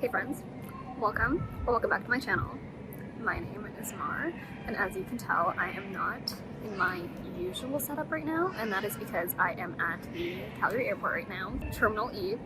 Hey friends, welcome back to my channel. My name is Mar, and as you can tell, I am not in my usual setup right now, and that is because I am at the Calgary airport right now, Terminal E,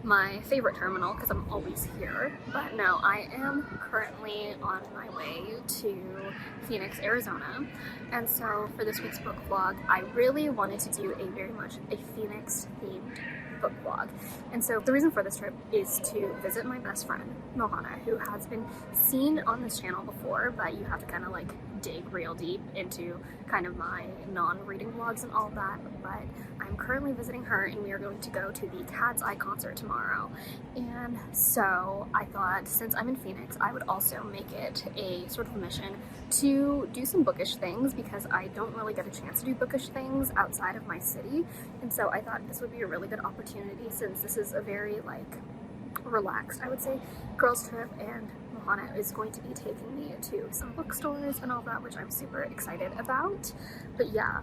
my favorite terminal because I'm always here. But no, I am currently on my way to Phoenix, Arizona, and so for this week's book vlog, I really wanted to do very much a Phoenix themed book vlog. And so the reason for this trip is to visit my best friend, Mohana, who has been seen on this channel before, but you have to kind of like dig real deep into kind of my non-reading vlogs and all that. But I'm currently visiting her, and we are going to go to the Cat's Eye concert tomorrow. And so I thought, since I'm in Phoenix, I would also make it a sort of mission to do some bookish things, because I don't really get a chance to do bookish things outside of my city. And so I thought this would be a really good opportunity, since this is a very like relaxed, I would say, girls trip, and Mohana is going to be taking me to some bookstores and all that, which I'm super excited about. But yeah,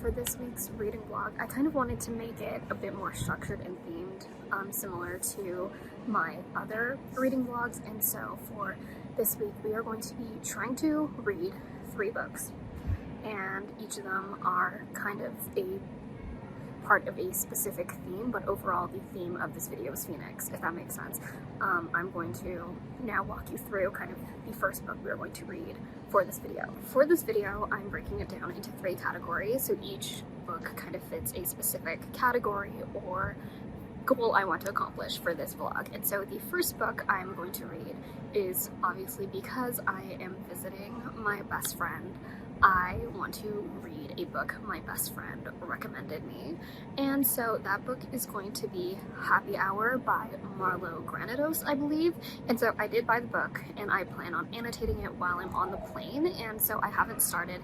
for this week's reading vlog, I kind of wanted to make it a bit more structured and themed, similar to my other reading vlogs. And so for this week, we are going to be trying to read 3 books, and each of them are kind of a part of a specific theme, but overall the theme of this video is Phoenix, if that makes sense. I'm going to now walk you through kind of the first book we're going to read for this video. For this video, I'm breaking it down into 3 categories, so each book kind of fits a specific category or goal I want to accomplish for this vlog. And so the first book I'm going to read is, obviously because I am visiting my best friend, I want to read a book my best friend recommended me. And so that book is going to be Happy Hour by Marlowe, Granados, I believe. And so I did buy the book, and I plan on annotating it while I'm on the plane. And so I haven't started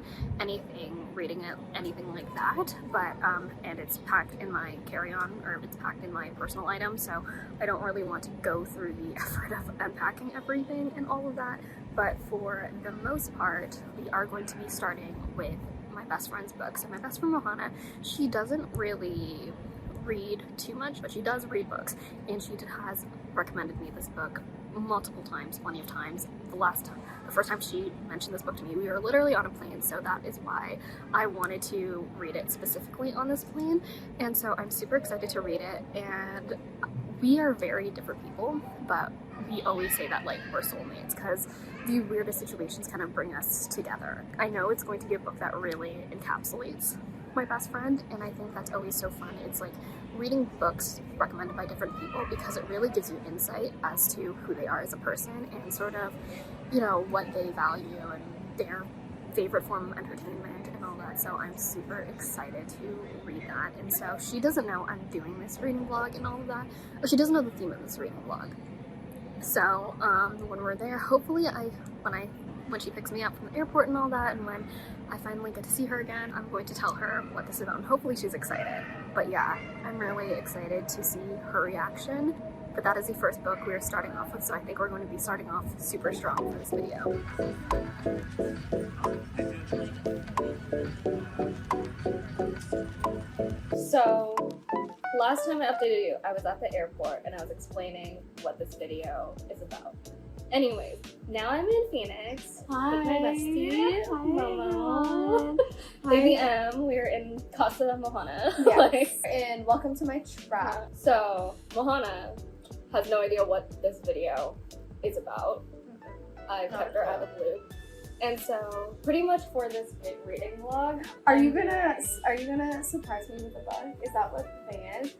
reading it, anything like that. But, and it's packed in my carry-on, or it's packed in my personal item. So I don't really want to go through the effort of unpacking everything and all of that. But for the most part, we are going to be starting with my best friend's book. So my best friend Mohana, she doesn't really read too much, but she does read books, and she has recommended me this book multiple times, plenty of times. The first time she mentioned this book to me, we were literally on a plane, so that is why I wanted to read it specifically on this plane. And so I'm super excited to read it, and we are very different people, but we always say that like we're soulmates, because the weirdest situations kind of bring us together. I know it's going to be a book that really encapsulates my best friend, and I think that's always so fun. It's like reading books recommended by different people, because it really gives you insight as to who they are as a person, and sort of, you know, what they value and their favorite form of entertainment and all that. So I'm super excited to read that. And so she doesn't know I'm doing this reading vlog and all of that, or she doesn't know the theme of this reading vlog. So when we're there, hopefully when she picks me up from the airport and all that, and when I finally get to see her again, I'm going to tell her what this is about, and hopefully she's excited. But yeah, I'm really excited to see her reaction. But that is the first book we're starting off with, so I think we're going to be starting off super strong for this video. So, last time I updated you, I was at the airport and I was explaining what this video is about. Anyways, now I'm in Phoenix with my bestie, Momo, Baby M. We're in Casa Mohana. Yes. And welcome to my trap. So, Mohana has no idea what this video is about. I kept her out of the loop. And so, pretty much for this big reading vlog, Are you gonna surprise me with a book? Is that what the thing is?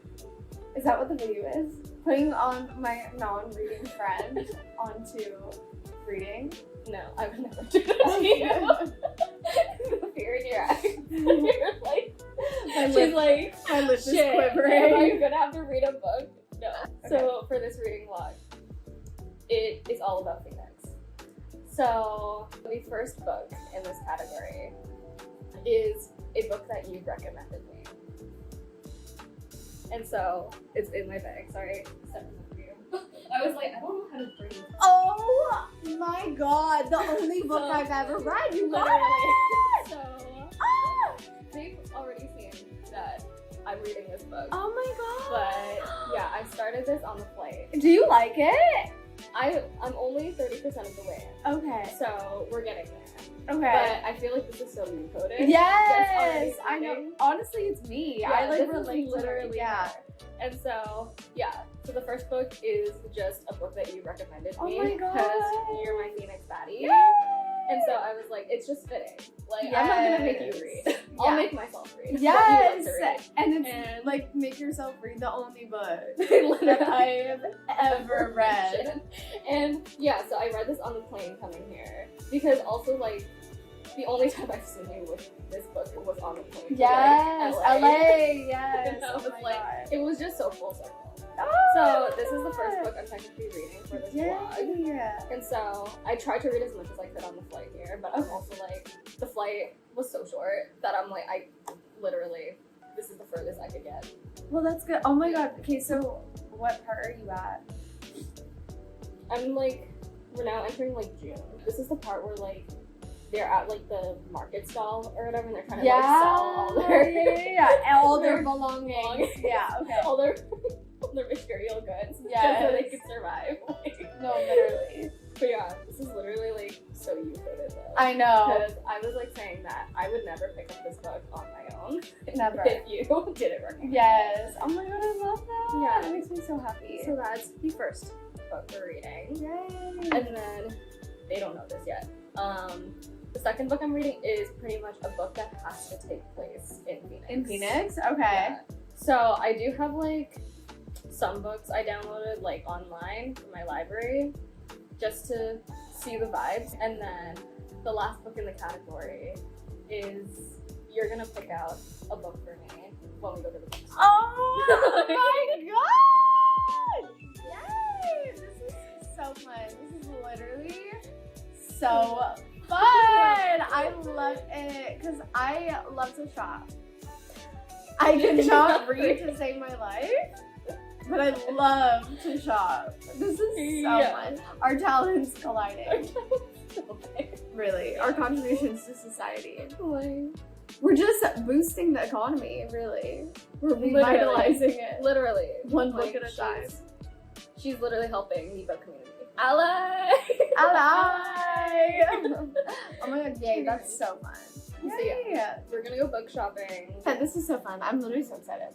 Is that what the video is? Putting on my non-reading friend onto reading? No, I would never do that to you. The fear in your eyes. You're like, My lip is shit, quivering. am I gonna have to read a book? No. Okay. So for this reading vlog, it is all about Phoenix. So the first book in this category is a book that you recommended me. And so it's in my bag, sorry. For you. I was like, I don't know how to bring this. Oh my god, the only book I've ever read. You Literally. read it! So they've already seen that I'm reading this book. Oh my god. But yeah, I started this on the flight. Do you like it? I'm only 30% of the way in. Okay. So we're getting there. Okay. But I feel like this is so you coded. Yes, I know. Honestly, it's me. Yeah, I like this is relate literally yeah. her. And so yeah. So the first book is just a book that you recommended Oh me my God. because you're my Phoenix baddie. Yay! And so I was like, it's just fitting. Like I'm not gonna make you read. I'll Yeah. make myself read. Yes, What and it's And- like make yourself read the only book you that love I to have read. ever read. And yeah, so I read this on the plane coming here because also like the only time I've seen you with this book was on the plane. to, Yes, like, LA, yes. And I was my like, God. it was just so full circle. Oh, So this is the first book I'm technically reading for this vlog. yeah. And so I tried to read as much as I could on the flight here, but I'm also like, the flight was so short that I'm like, this is the furthest I could get. Well, that's good. Oh my God. Okay, so what part are you at? I'm like, we're now entering like June. This is the part where like, they're at like the market stall or whatever, and they're trying to like sell all their yeah, all their their belongings. Yeah, okay. all their material goods, just Yes. so they could survive. Like, No, literally. but yeah, this is literally like so you coded though. I know. Because I was like saying that I would never pick up this book on my own. Never. If you didn't recommend. Yes. Oh my God, I love that. Yeah. That makes me so happy. So that's the first book we're reading. Yay. And then they don't know this yet. The second book I'm reading is pretty much a book that has to take place in Phoenix. In Phoenix? Okay. Yeah. So I do have like some books I downloaded like online from my library just to see the vibes. And then the last book in the category is you're gonna pick out a book for me when we go to the bookstore. Oh my God! Yay! This is so fun. This is literally so fun. I love it because I love to shop. I cannot read to save my life, but I love to shop. This is so fun. Our talents colliding. Really, our contributions to society. We're just boosting the economy, really. We're revitalizing it. Literally. One book Like, at a time. She's literally helping the book community. Ally! Ally! Oh my God, yay, that's so fun. So yeah, we're gonna go book shopping. Yeah, this is so fun. I'm literally so excited.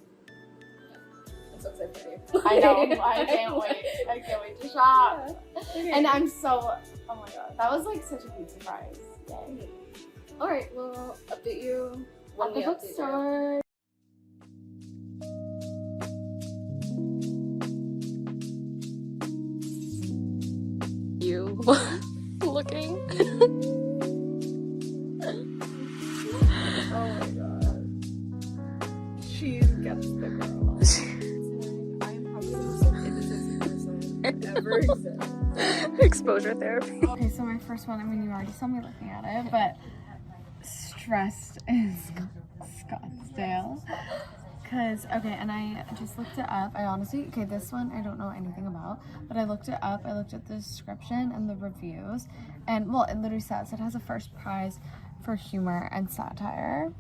I'm so excited for you. I know, I can't wait. I can't wait to shop. Okay. And I'm so, oh my God, that was like such a huge surprise. Yay. Alright, well, update you when At we the update you. bookstore. You looking? Oh my God. She gets the girl. I am probably the most innocent person ever exists. Exposure therapy. Okay, so my first one, I mean, you already saw me looking at it, but stressed is Scottsdale. Because, okay, and I just looked it up. I honestly, okay, this one I don't know anything about, but I looked it up. I looked at the description and the reviews, and, well, it literally says it has a first prize for humor and satire.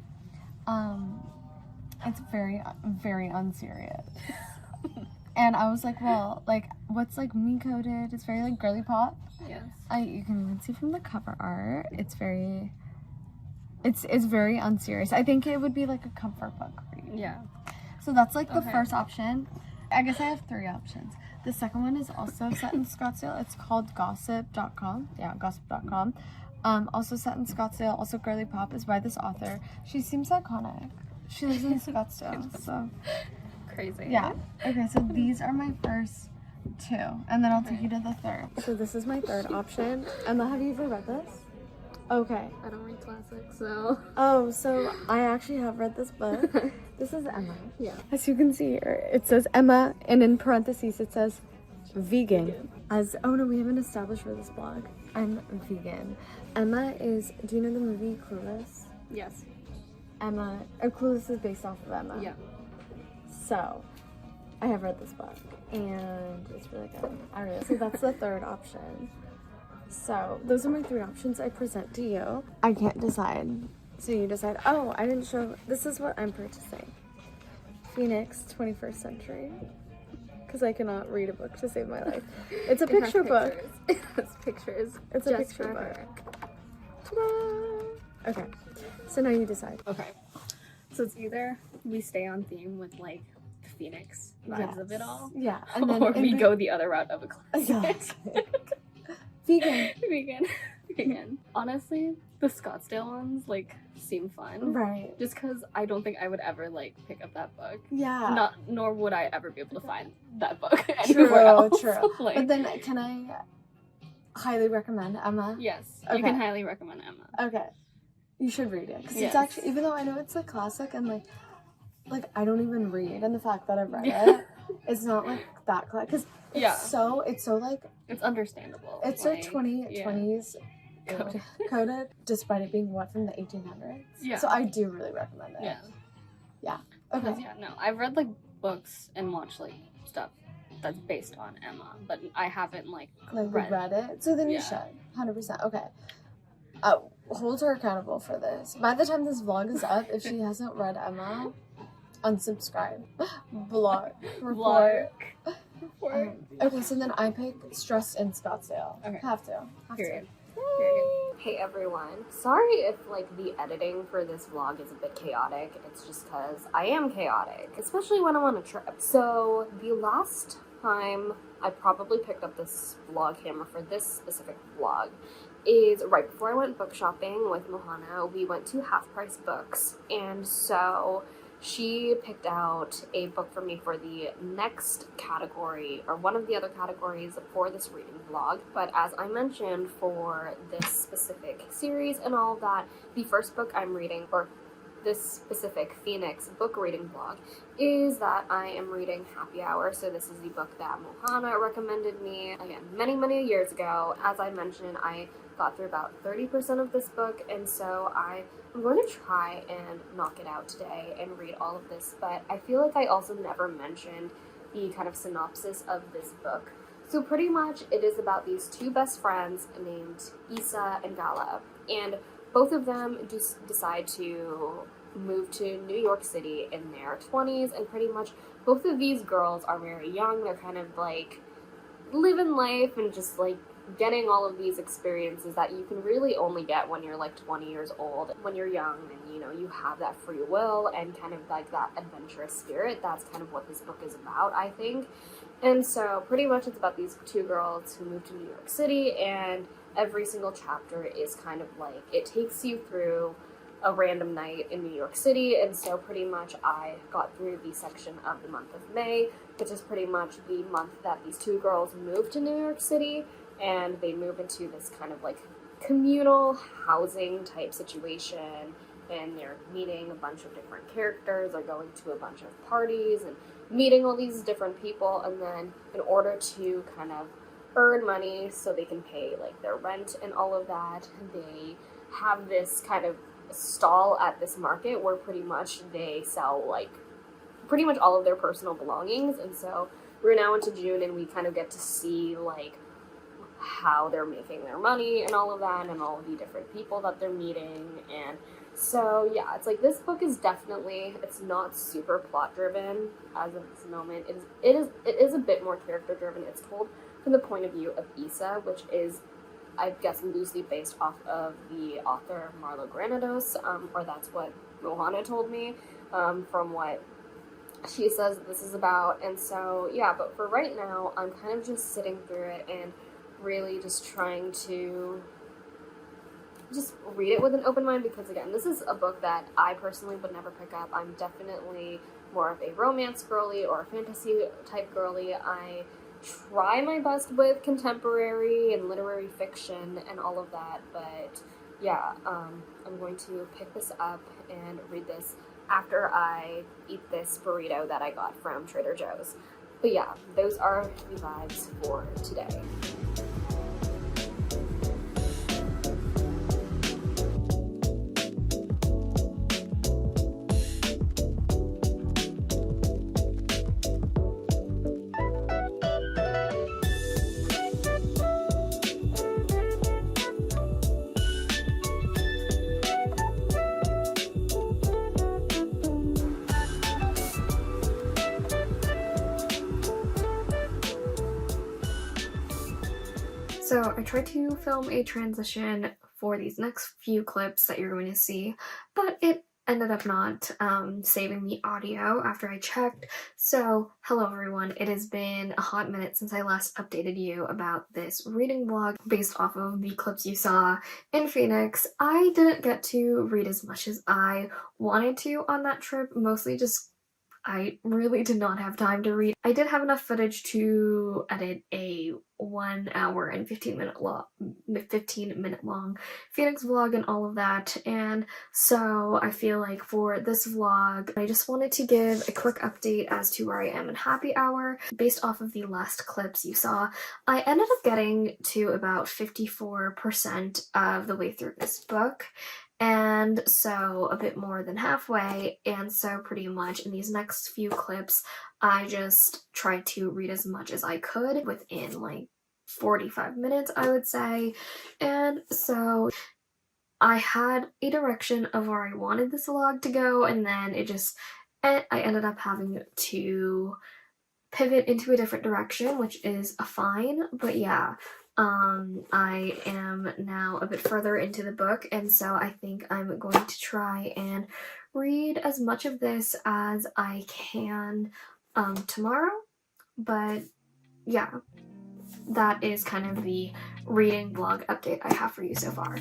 It's very, very unserious. And I was like, well, like, what's, like, me-coded? It's very, like, girly pop. Yes. You can even see from the cover art, it's very, it's very unserious. I think it would be, like, a comfort book read. Yeah. So that's, like, the Okay. first option. I guess I have 3 options. The second one is also set in Scottsdale. It's called gossip.com. Yeah, gossip.com. Also set in Scottsdale, also girly pop, is by this author. She seems iconic. She lives in Scottsdale, so Crazy. yeah. Okay, so these are my first 2, and then I'll take you to the third. So this is my third option. Emma, have you ever read this? Okay. I don't read classics, so. Oh, so I actually have read this book. This is Emma. Yeah. As you can see here, it says Emma, and in parentheses it says vegan. Oh no, we haven't established for this blog. I'm vegan. Emma is, do you know the movie Clueless? Yes. Emma, Clueless is based off of Emma. Yeah. So, I have read this book, and it's really good. I really, so that's the third option. So, those are my 3 options I present to you. I can't decide. So you decide, oh, I didn't show, this is what I'm purchasing. Phoenix, 21st Century. because I cannot read a book to save my life. It's a picture book. It's pictures. It's a just picture for book. her. Ta-da! Okay, so now you decide. Okay. So it's either we stay on theme with like the Phoenix vibes of it all. Yeah. And then or we go the other route of a classic. Vegan. Vegan. Honestly, the Scottsdale ones like seem fun. Right. Just because I don't think I would ever like pick up that book. Yeah. Nor would I ever be able to find that book anywhere else. True. Like, but then can I highly recommend Emma? yes, Okay. you can highly recommend Emma. Okay. You should read it. Because Yes. it's actually, even though I know it's a classic and like I don't even read, and the fact that I've read Yeah. it, it's not like that classic. Because Yeah. it's so like, It's understandable. it's like, so 20s coded, despite it being from the 1800s. Yeah. So I do really recommend it. Yeah. Okay. Yeah, no, I've read like books and watched like stuff that's based on Emma, but I haven't like read it. So then you should. 100%. Okay. Hold her accountable for this. By the time this vlog is up, if she hasn't read Emma, unsubscribe. Block. Report. Okay, so then I pick Stressed in Scottsdale. Okay. Have to. Period. Hey everyone. Sorry if like the editing for this vlog is a bit chaotic. It's just because I am chaotic, especially when I'm on a trip. So the last time I probably picked up this vlog camera for this specific vlog is right before I went book shopping with Mohana. We went to Half Price Books, and so she picked out a book for me for the next category, or one of the other categories for this reading vlog. But as I mentioned, for this specific series and all of that, the first book I'm reading, or this specific Phoenix book reading vlog, is that I am reading Happy Hour. So this is the book that Mohana recommended me, again, many years ago. As I mentioned, I got through about 30% of this book, and so I'm going to try and knock it out today and read all of this, but I feel like I also never mentioned the kind of synopsis of this book. So pretty much it is about these two best friends named Issa and Gala, and both of them decide to move to New York City in their 20s, and pretty much both of these girls are very young. They're kind of like living life and just like getting all of these experiences that you can really only get when you're like 20 years old. When you're young and you have that free will and kind of like that adventurous spirit, that's kind of what this book is about, I think. And so pretty much it's about these two girls who move to New York City, and every single chapter is kind of like, it takes you through a random night in New York City. And so pretty much I got through the section of the month of May, which is pretty much the month that these two girls move to New York City, and they move into this kind of like communal housing type situation, and they're meeting a bunch of different characters, are going to a bunch of parties and meeting all these different people, and then in order to kind of earn money so they can pay like their rent and all of that, they have this kind of stall at this market where pretty much they sell like pretty much all of their personal belongings. And so we're now into June, and we kind of get to see like how they're making their money and all of that, and all of the different people that they're meeting. And so yeah, it's like this book is definitely, it's not super plot driven as of this moment. It is a bit more character driven. It's told from the point of view of Issa, which is, I guess, loosely based off of the author Marlowe Granados, or that's what Mohana told me, from what she says this is about. And so yeah, but for right now, I'm kind of just sitting through it and really just trying to just read it with an open mind, because again, this is a book that I personally would never pick up. I'm definitely more of a romance girly or a fantasy type girly. I try my best with contemporary and literary fiction and all of that, but yeah, I'm going to pick this up and read this after I eat this burrito that I got from Trader Joe's. But yeah, those are the vibes for today. So I tried to film a transition for these next few clips that you're going to see, but it ended up not saving the audio after I checked. So hello everyone, it has been a hot minute since I last updated you about this reading vlog based off of the clips you saw in Phoenix. I didn't get to read as much as I wanted to on that trip, mostly just I really did not have time to read. I did have enough footage to edit a 1 hour and 15 minute long Phoenix vlog and all of that, and so I feel like for this vlog I just wanted to give a quick update as to where I am in happy hour. Based off of the last clips you saw, I ended up getting to about 54% of the way through this book, and so a bit more than halfway, and so pretty much in these next few clips I just tried to read as much as I could within like 45 minutes, I would say. And so I had a direction of where I wanted this vlog to go, and then I ended up having to pivot into a different direction, which is fine, but yeah. I am now a bit further into the book, and so I think I'm going to try and read as much of this as I can tomorrow. But yeah, that is kind of the reading vlog update I have for you so far.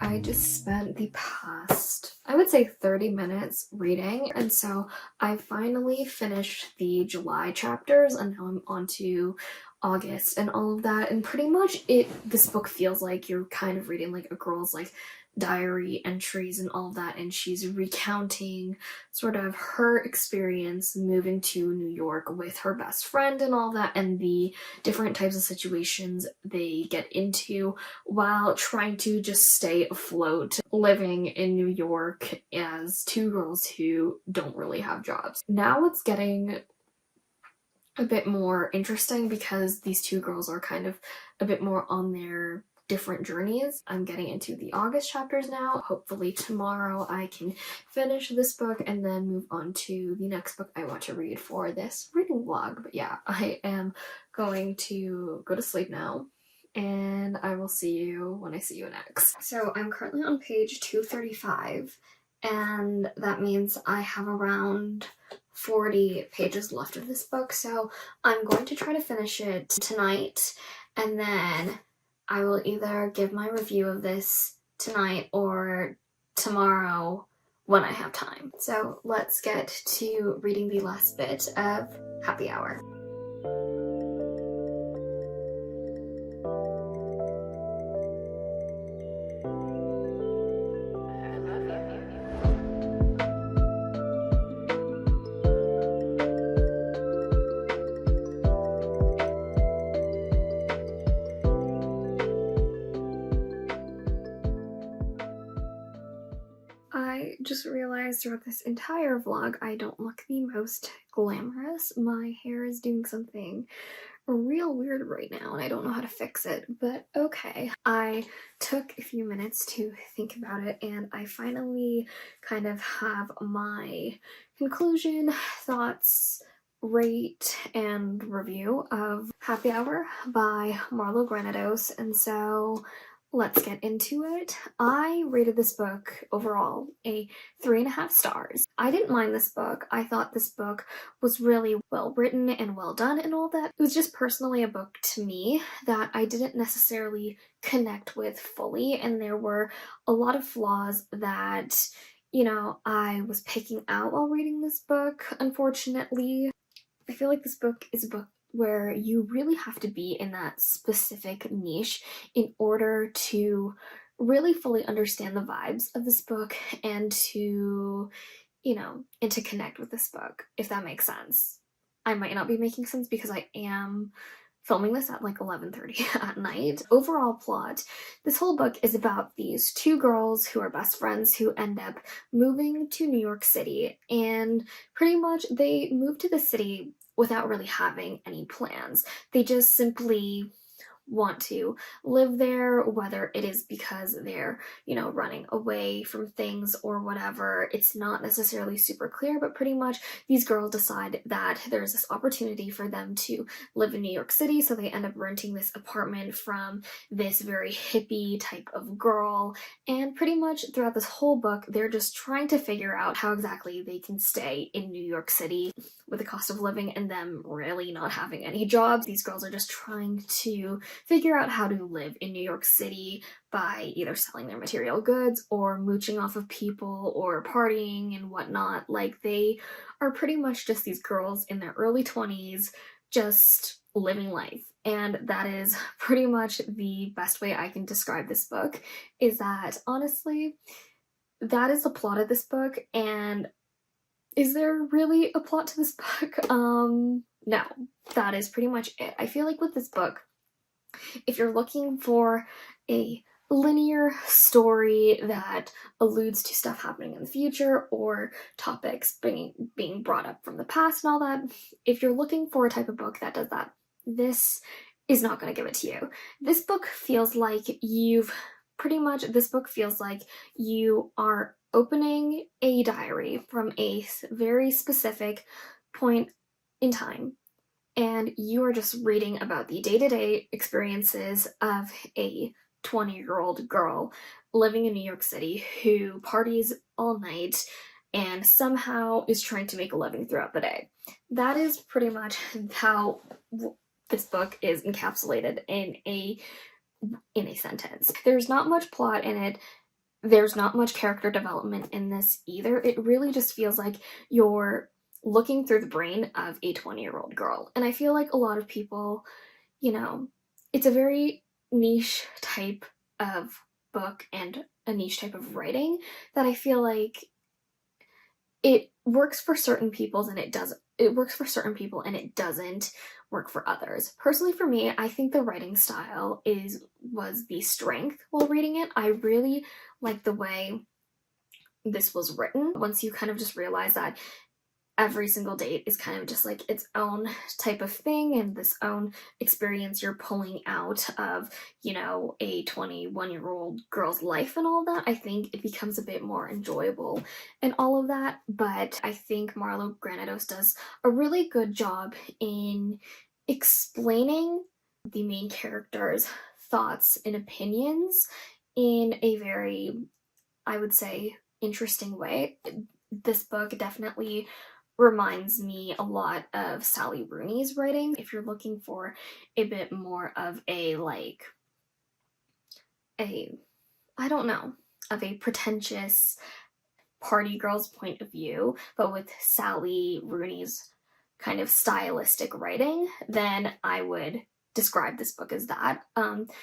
I just spent the past, I would say 30 minutes reading, and so I finally finished the July chapters, and now I'm on to August and all of that, and pretty much this book feels like you're kind of reading like a girl's like diary entries and all of that, and she's recounting sort of her experience moving to New York with her best friend and all that, and the different types of situations they get into while trying to just stay afloat living in New York as two girls who don't really have jobs. Now it's getting a bit more interesting because these two girls are kind of a bit more on their different journeys. I'm getting into the August chapters now. Hopefully tomorrow I can finish this book and then move on to the next book I want to read for this reading vlog. But yeah, I am going to go to sleep now, and I will see you when I see you next. So I'm currently on page 235, and that means I have around 40 pages left of this book, so I'm going to try to finish it tonight, and then I will either give my review of this tonight or tomorrow when I have time. So let's get to reading the last bit of Happy Hour. I just realized throughout this entire vlog I don't look the most glamorous. My hair is doing something real weird right now and I don't know how to fix it, but okay. I took a few minutes to think about it and I finally kind of have my conclusion, thoughts, rate, and review of Happy Hour by Marlowe Granados, and so let's get into it. I rated this book overall a 3.5 stars. I didn't mind this book. I thought this book was really well written and well done and all that. It was just personally a book to me that I didn't necessarily connect with fully, and there were a lot of flaws that, you know, I was picking out while reading this book, unfortunately. I feel like this book is a book where you really have to be in that specific niche in order to really fully understand the vibes of this book and to, and to connect with this book, if that makes sense. I might not be making sense because I am filming this at like 11:30 at night. Overall plot, this whole book is about these two girls who are best friends who end up moving to New York City, and pretty much they move to the city without really having any plans. They just simply want to live there, whether it is because they're, running away from things or whatever. It's not necessarily super clear, but pretty much these girls decide that there's this opportunity for them to live in New York City, so they end up renting this apartment from this very hippie type of girl, and pretty much throughout this whole book, they're just trying to figure out how exactly they can stay in New York City with the cost of living and them really not having any jobs. These girls are just trying to figure out how to live in New York City by either selling their material goods or mooching off of people or partying and whatnot. Like, they are pretty much just these girls in their early 20s just living life. And that is pretty much the best way I can describe this book, is that honestly, that is the plot of this book. And is there really a plot to this book? No, that is pretty much it. I feel like with this book, if you're looking for a linear story that alludes to stuff happening in the future or topics being brought up from the past and all that, if you're looking for a type of book that does that, this is not going to give it to you. This book feels like you are opening a diary from a very specific point in time, and you are just reading about the day-to-day experiences of a 20-year-old girl living in New York City who parties all night and somehow is trying to make a living throughout the day. That is pretty much how this book is encapsulated in a sentence. There's not much plot in it. There's not much character development in this either. It really just feels like you're looking through the brain of a 20-year-old girl. And I feel like a lot of people, it's a very niche type of book and a niche type of writing that I feel like it works for certain people and it doesn't work for others. Personally, for me, I think the writing style was the strength while reading it. I really like the way this was written. Once you kind of just realize that every single date is kind of just like its own type of thing and this own experience you're pulling out of, a 21-year-old girl's life and all that, I think it becomes a bit more enjoyable and all of that. But I think Marlowe Granados does a really good job in explaining the main character's thoughts and opinions in a very, I would say, interesting way. This book definitely reminds me a lot of Sally Rooney's writing. If you're looking for a bit more of of a pretentious party girl's point of view, but with Sally Rooney's kind of stylistic writing, then I would describe this book as that.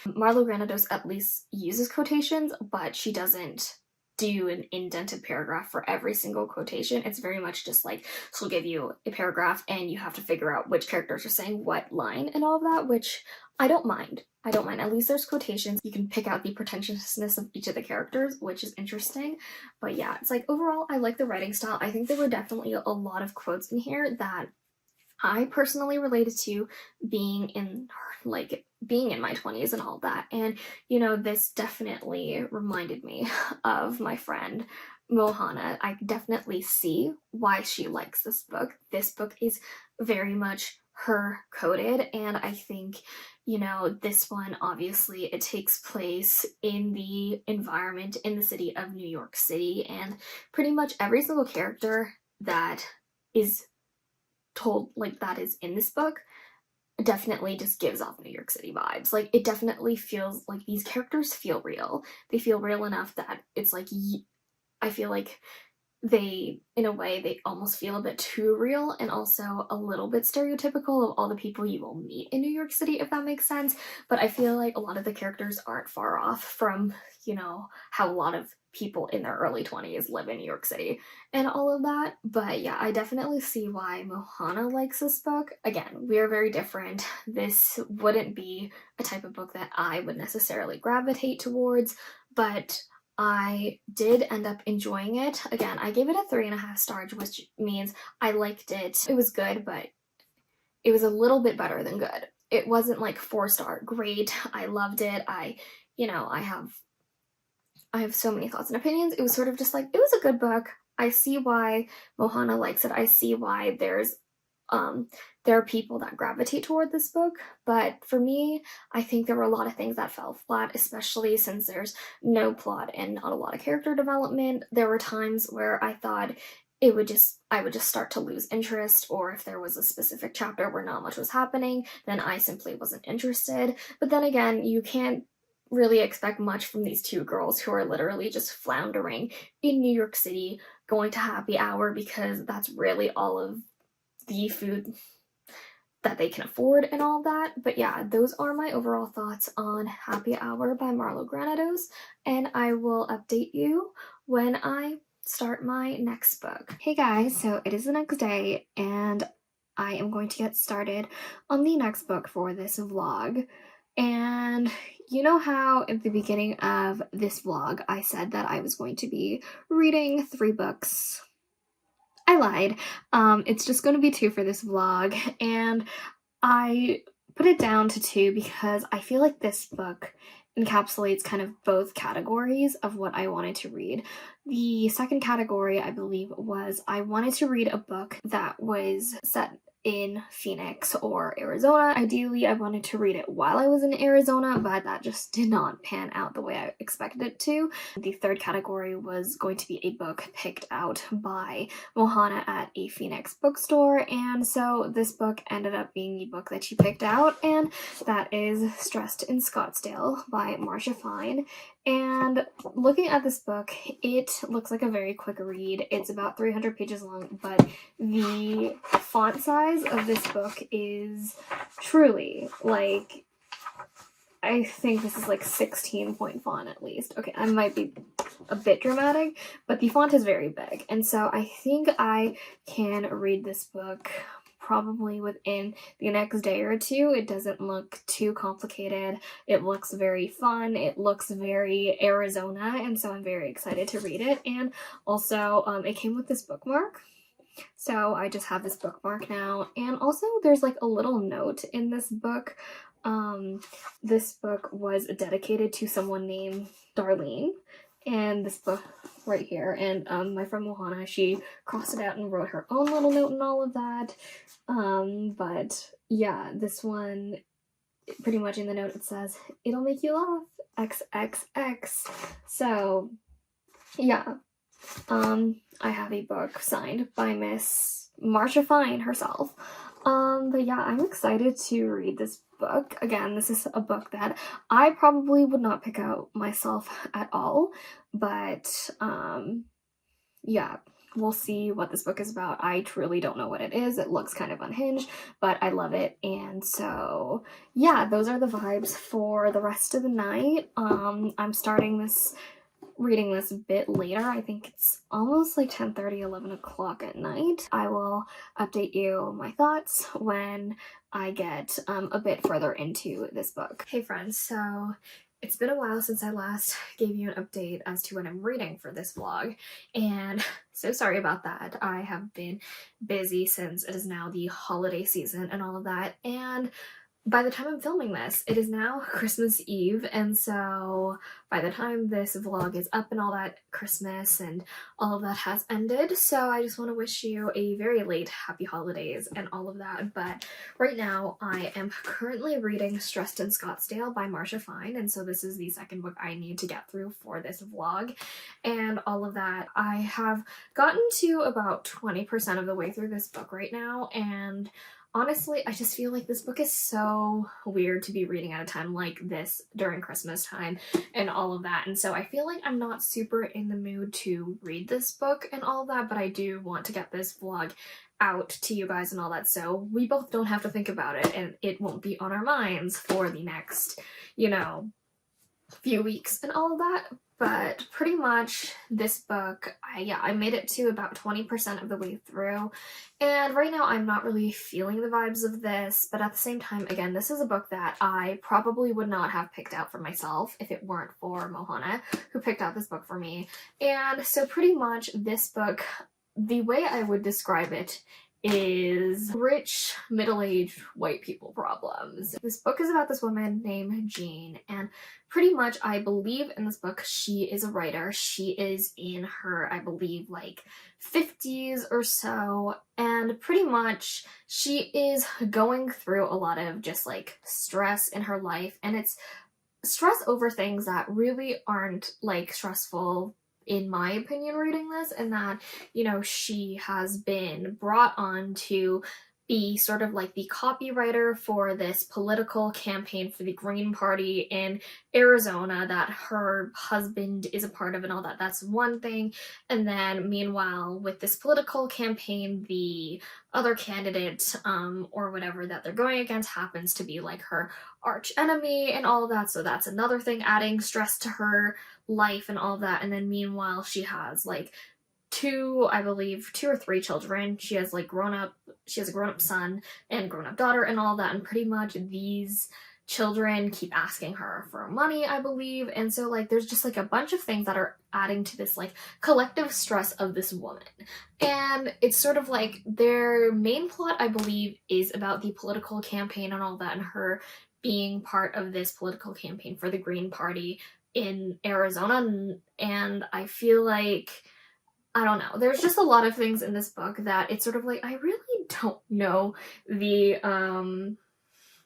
Marlowe Granados at least uses quotations, but she doesn't do an indented paragraph for every single quotation. It's very much just like she'll give you a paragraph and you have to figure out which characters are saying what line and all of that, which I don't mind. At least there's quotations. You can pick out the pretentiousness of each of the characters, which is interesting. But yeah, it's like overall, I like the writing style. I think there were definitely a lot of quotes in here that I personally related to being in my 20s and all that. And, this definitely reminded me of my friend Mohana. I definitely see why she likes this book. This book is very much her coded, and I think, this one, obviously, it takes place in the environment in the city of New York City, and pretty much every single character that is told that is in this book definitely just gives off New York City vibes. Like, it definitely feels like these characters feel real. They feel real enough that it's like, I feel like they, in a way, they almost feel a bit too real and also a little bit stereotypical of all the people you will meet in New York City, if that makes sense. But I feel like a lot of the characters aren't far off from, you know, how a lot of people in their early 20s live in New York City and all of that. But yeah, I definitely see why Mohana likes this book. Again, we are very different. This wouldn't be a type of book that I would necessarily gravitate towards, but I did end up enjoying it. Again, I gave it a 3.5 stars, which means I liked it. It was good, but it was a little bit better than good. It wasn't like 4-star great. I loved it. You know, I have so many thoughts and opinions. It was sort of just like, it was a good book. I see why Mohana likes it. I see why there are people that gravitate toward this book, but for me, I think there were a lot of things that fell flat, especially since there's no plot and not a lot of character development. There were times where I thought I would just start to lose interest, or if there was a specific chapter where not much was happening, then I simply wasn't interested. But then again, you can't really expect much from these two girls who are literally just floundering in New York City, going to happy hour because that's really all of the food that they can afford and all that. But yeah, those are my overall thoughts on Happy Hour by Marlowe Granados, and I will update you when I start my next book. Hey guys, so it is the next day and I am going to get started on the next book for this vlog. And you know how at the beginning of this vlog I said that I was going to be reading 3 books? I lied. It's just going to be 2 for this vlog, and I put it down to 2 because I feel like this book encapsulates kind of both categories of what I wanted to read. The second category, I believe, was I wanted to read a book that was set in Phoenix or Arizona. Ideally, I wanted to read it while I was in Arizona, but that just did not pan out the way I expected it to. The third category was going to be a book picked out by Mohana at a Phoenix bookstore, and so this book ended up being the book that she picked out, and that is Stressed in Scottsdale by Marcia Fine. And looking at this book, it looks like a very quick read. It's about 300 pages long, but the font size of this book is truly, like, I think this is like 16-point font at least. Okay, I might be a bit dramatic, but the font is very big. And so I think I can read this book probably within the next day or 2. It doesn't look too complicated. It looks very fun. It looks very Arizona, and so I'm very excited to read it. And also, it came with this bookmark. So I just have this bookmark now. And also there's like a little note in this book. This book was dedicated to someone named Darlene. And this book right here, and my friend Mohana, she crossed it out and wrote her own little note and all of that. But yeah, this one, pretty much in the note it says, "It'll make you laugh, XXX." So yeah, I have a book signed by Miss Marcia Fine herself. But yeah, I'm excited to read this book. Again, this is a book that I probably would not pick out myself at all, but yeah, we'll see what this book is about. I truly don't know what it is. It looks kind of unhinged, but I love it. And so yeah, those are the vibes for the rest of the night. I'm starting reading this a bit later. I think it's almost like 10:30, 11 o'clock at night. I will update you my thoughts when I get a bit further into this book. Hey friends, so it's been a while since I last gave you an update as to what I'm reading for this vlog, and so sorry about that. I have been busy since it is now the holiday season and all of that, and by the time I'm filming this, it is now Christmas Eve, and so by the time this vlog is up and all that, Christmas and all of that has ended. So I just want to wish you a very late happy holidays and all of that. But right now I am currently reading Stressed in Scottsdale by Marcia Fine, and so this is the second book I need to get through for this vlog and all of that. I have gotten to about 20% of the way through this book right now, and honestly, I just feel like this book is so weird to be reading at a time like this during Christmas time and all of that. And so I feel like I'm not super in the mood to read this book and all that, but I do want to get this vlog out to you guys and all that, so we both don't have to think about it and it won't be on our minds for the next, you know, few weeks and all of that. But pretty much this book, I made it to about 20% of the way through, and right now I'm not really feeling the vibes of this, but at the same time, again, this is a book that I probably would not have picked out for myself if it weren't for Mohana, who picked out this book for me. And so pretty much this book, the way I would describe it is rich, middle-aged white people problems. This book is about this woman named Jean, and pretty much I believe in this book she is a writer. She is in her, I believe, like 50s or so, and pretty much she is going through a lot of just like stress in her life, and it's stress over things that really aren't like stressful in my opinion reading this, and that, you know, she has been brought on to be sort of like the copywriter for this political campaign for the Green Party in Arizona that her husband is a part of and all that. That's one thing. And then meanwhile, with this political campaign, the other candidate or whatever that they're going against happens to be like her arch enemy and all of that. So that's another thing adding stress to her life and all that. And then meanwhile, she has like I believe two or three children. She has a grown-up son and grown-up daughter and all that, and pretty much these children keep asking her for money, I believe. And so like there's just like a bunch of things that are adding to this like collective stress of this woman. And it's sort of like their main plot, I believe, is about the political campaign and all that, and her being part of this political campaign for the Green Party in Arizona. And I feel like, I don't know, there's just a lot of things in this book that it's sort of like I really don't know the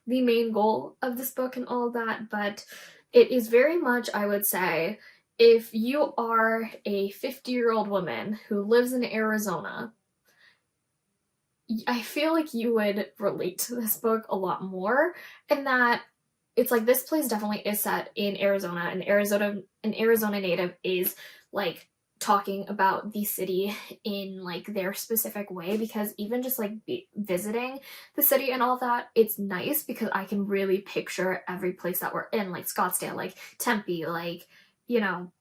main goal of this book and all of that, but it is very much, I would say, if you are a 50-year-old woman who lives in Arizona, I feel like you would relate to this book a lot more, and that it's like this place definitely is set in Arizona, and an Arizona native is like talking about the city in like their specific way, because even just like visiting the city and all that, it's nice because I can really picture every place that we're in, like Scottsdale, like Tempe, like, you know,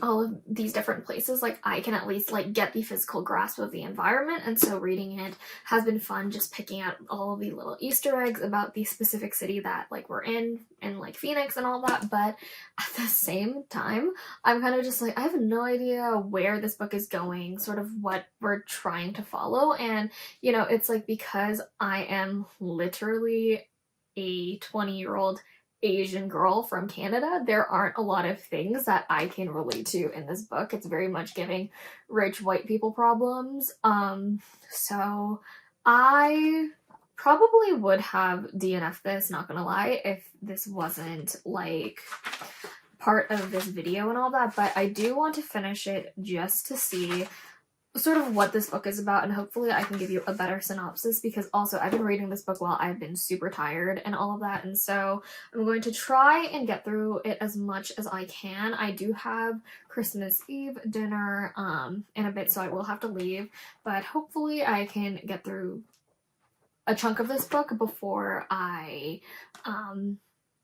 all of these different places. Like I can at least like get the physical grasp of the environment, and so reading it has been fun, just picking out all of the little Easter eggs about the specific city that like we're in and like Phoenix and all that. But at the same time, I'm kind of just like, I have no idea where this book is going, sort of what we're trying to follow. And you know, it's like because I am literally a 20-year-old Asian girl from Canada, there aren't a lot of things that I can relate to in this book. It's very much giving rich white people problems. So I probably would have DNF'd this, not gonna lie, if this wasn't like part of this video and all that, but I do want to finish it just to see sort of what this book is about, and hopefully I can give you a better synopsis, because also I've been reading this book while I've been super tired and all of that, and so I'm going to try and get through it as much as I can. I do have Christmas Eve dinner in a bit, so I will have to leave, but hopefully I can get through a chunk of this book before I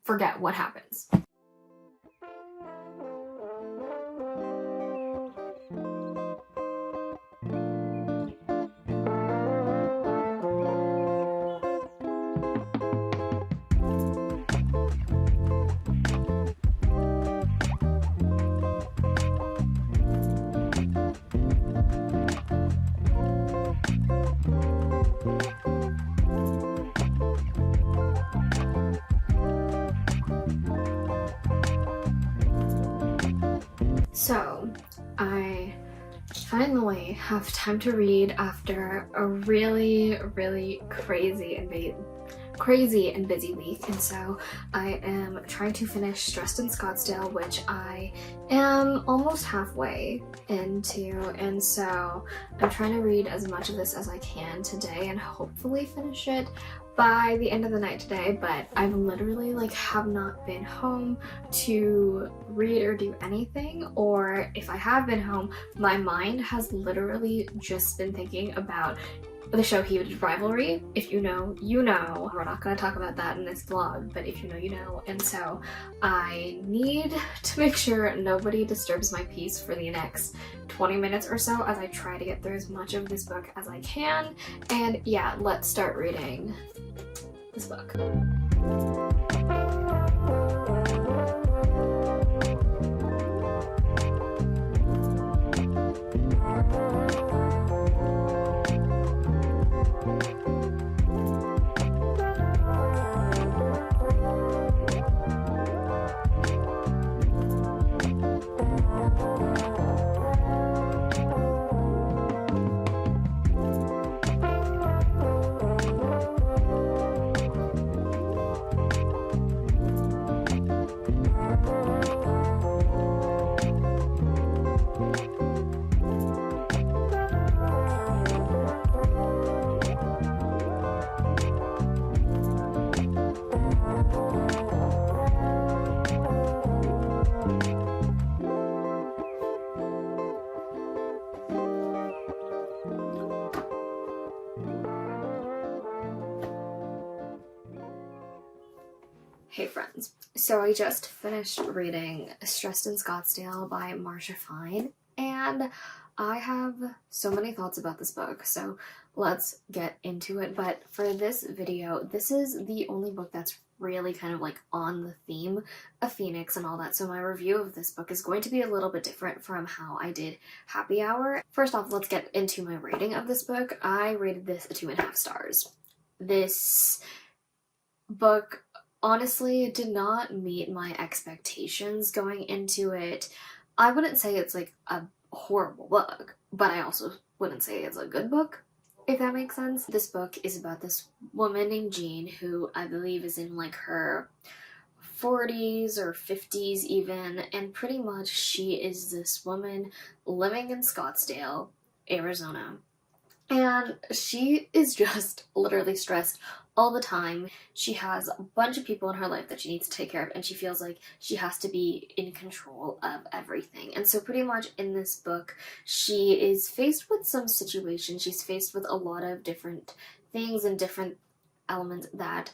forget what happens. So, I finally have time to read after a really, really crazy and busy week, and so I am trying to finish Stressed in Scottsdale, which I am almost halfway into, and so I'm trying to read as much of this as I can today and hopefully finish it by the end of the night today. But I've literally like have not been home to read or do anything, or if I have been home, my mind has literally just been thinking about the show Huge Rivalry. If you know, you know. We're not going to talk about that in this vlog, but if you know, you know. And so I need to make sure nobody disturbs my peace for the next 20 minutes or so as I try to get through as much of this book as I can. And yeah, let's start reading this book. Hey friends, so I just finished reading Stressed in Scottsdale by Marsha Fine, and I have so many thoughts about this book, so let's get into it. But for this video, this is the only book that's really kind of like on the theme of Phoenix and all that, so my review of this book is going to be a little bit different from how I did Happy Hour. First off, let's get into my rating of this book. I rated this 2.5 stars. This book honestly did not meet my expectations going into it. I wouldn't say it's like a horrible book, but I also wouldn't say it's a good book, if that makes sense. This book is about this woman named Jean who I believe is in like her 40s or 50s even, and pretty much she is this woman living in Scottsdale, Arizona. And she is just literally stressed all the time. She has a bunch of people in her life that she needs to take care of, and she feels like she has to be in control of everything. And so pretty much in this book, she is faced with some situations. She's faced with a lot of different things and different elements that,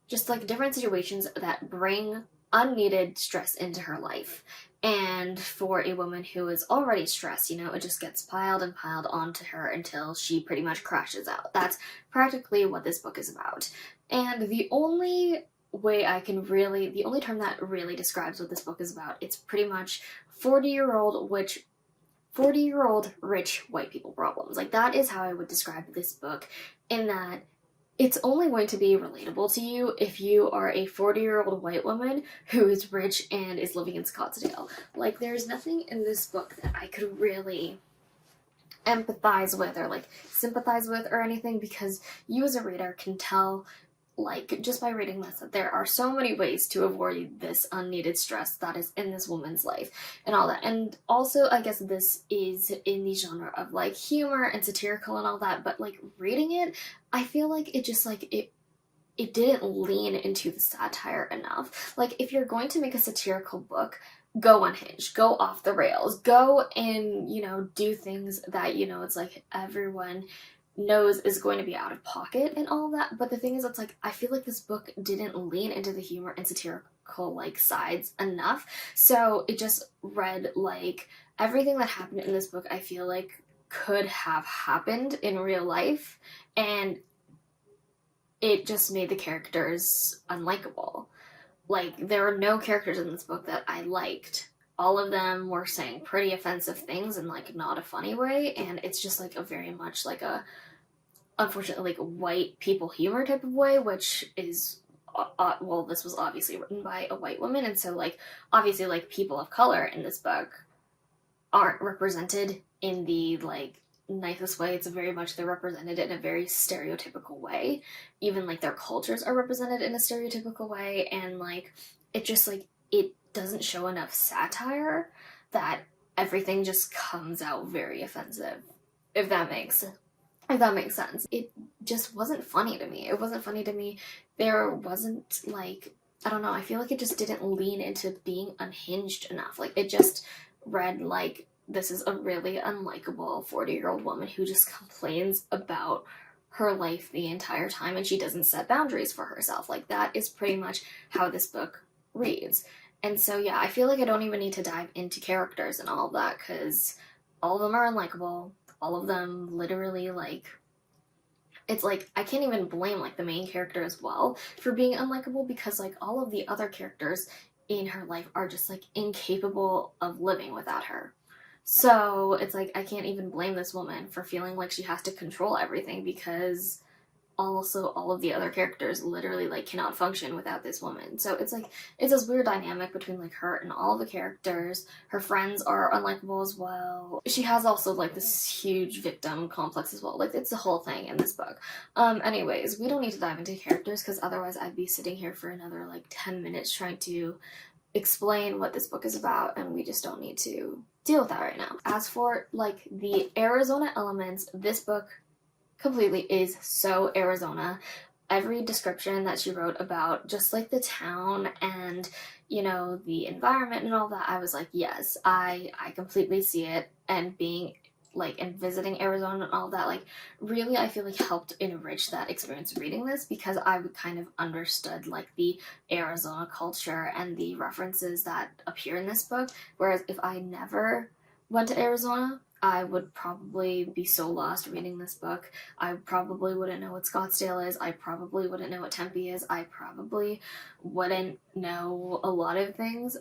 just like different situations that bring unneeded stress into her life. And for a woman who is already stressed, you know, it just gets piled and piled onto her until she pretty much crashes out. That's practically what this book is about. And the only way I can really, the only term that really describes what this book is about, it's pretty much 40-year-old rich white people problems. Like, that is how I would describe this book, in that it's only going to be relatable to you if you are a 40-year-old white woman who is rich and is living in Scottsdale. Like, there's nothing in this book that I could really empathize with or like sympathize with or anything, because you as a reader can tell, like, just by reading this, that there are so many ways to avoid this unneeded stress that is in this woman's life and all that. And also, I guess this is in the genre of like humor and satirical and all that, but like reading it, I feel like it just like it didn't lean into the satire enough. Like, if you're going to make a satirical book, go unhinged, go off the rails, go and, you know, do things that, you know, it's like everyone knows is going to be out of pocket and all that. But the thing is, it's like, I feel like this book didn't lean into the humor and satirical like sides enough, so it just read like everything that happened in this book I feel like could have happened in real life, and it just made the characters unlikable. Like, there were no characters in this book that I liked. All of them were saying pretty offensive things in like not a funny way, and it's just like a very much like a, unfortunately, like white people humor type of way, which is well, this was obviously written by a white woman, and so like obviously like people of color in this book aren't represented in the like nicest way. It's very much, they're represented in a very stereotypical way. Even like their cultures are represented in a stereotypical way, and like it just like it doesn't show enough satire, that everything just comes out very offensive, if that makes sense. It just wasn't funny to me. It wasn't funny to me. There wasn't like, I don't know, I feel like it just didn't lean into being unhinged enough. Like, it just read like this is a really unlikable 40-year-old woman who just complains about her life the entire time, and she doesn't set boundaries for herself. Like, that is pretty much how this book reads. And so yeah, I feel like I don't even need to dive into characters and all of that, because all of them are unlikable. All of them literally, like, it's like I can't even blame like the main character as well for being unlikable, because like all of the other characters in her life are just like incapable of living without her. So it's like I can't even blame this woman for feeling like she has to control everything, because also all of the other characters literally like cannot function without this woman. So it's like it's this weird dynamic between like her and all the characters. Her friends are unlikable as well. She has also like this huge victim complex as well. Like, it's the whole thing in this book. Anyways, we don't need to dive into characters, because otherwise I'd be sitting here for another like 10 minutes trying to explain what this book is about, and we just don't need to deal with that right now. As for like the Arizona elements, this book completely is so Arizona. Every description that she wrote about just like the town and, you know, the environment and all that, I was like, yes, I completely see it. And being like, and visiting Arizona and all that, like, really I feel like helped enrich that experience reading this, because I would kind of understood like the Arizona culture and the references that appear in this book. Whereas if I never went to Arizona, I would probably be so lost reading this book. I probably wouldn't know what Scottsdale is. I probably wouldn't know what Tempe is. I probably wouldn't know a lot of things,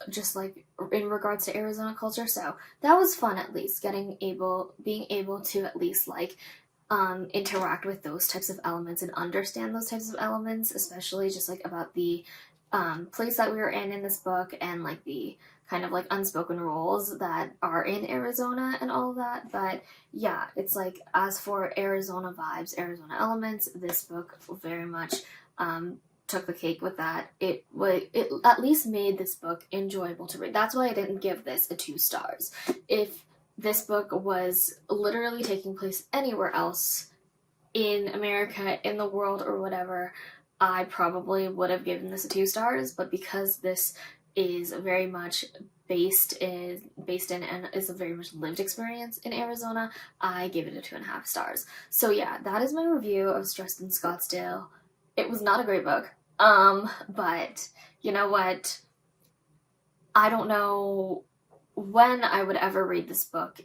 just like in regards to Arizona culture. So that was fun, at least being able to at least like interact with those types of elements and understand those types of elements, especially just like about the place that we were in this book, and like the kind of like unspoken rules that are in Arizona and all of that. But yeah, it's like, as for Arizona vibes, Arizona elements, this book very much took the cake with that. It at least made this book enjoyable to read. That's why I didn't give this a 2 stars. If this book was literally taking place anywhere else in America, in the world, or whatever, I probably would have given this a 2 stars. But because this is very much based in and is a very much lived experience in Arizona, I gave it a 2.5 stars. So yeah, that is my review of Stressed in Scottsdale. It was not a great book, but you know what? I don't know when I would ever read this book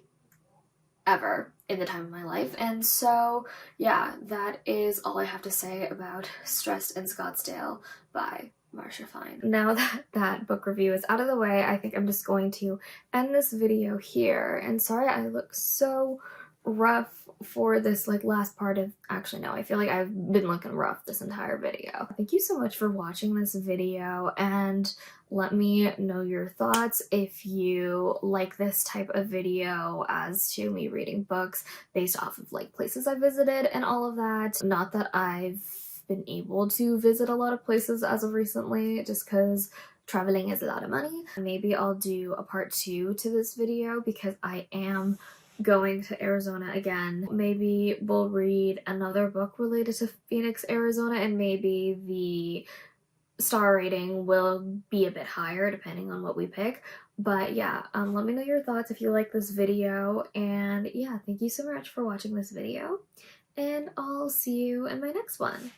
ever in the time of my life, and so yeah, that is all I have to say about Stressed in Scottsdale by Marcia Fine. Now that that book review is out of the way, I think I'm just going to end this video here. And sorry I look so rough for this like last part of, actually no, I feel like I've been looking rough this entire video. Thank you so much for watching this video, and let me know your thoughts if you like this type of video as to me reading books based off of like places I visited and all of that. Not that I've been able to visit a lot of places as of recently, just because traveling is a lot of money. Maybe I'll do a part 2 to this video, because I am going to Arizona again. Maybe we'll read another book related to Phoenix, Arizona, and maybe the star rating will be a bit higher depending on what we pick. But yeah, let me know your thoughts if you like this video, and yeah, thank you so much for watching this video, and I'll see you in my next one.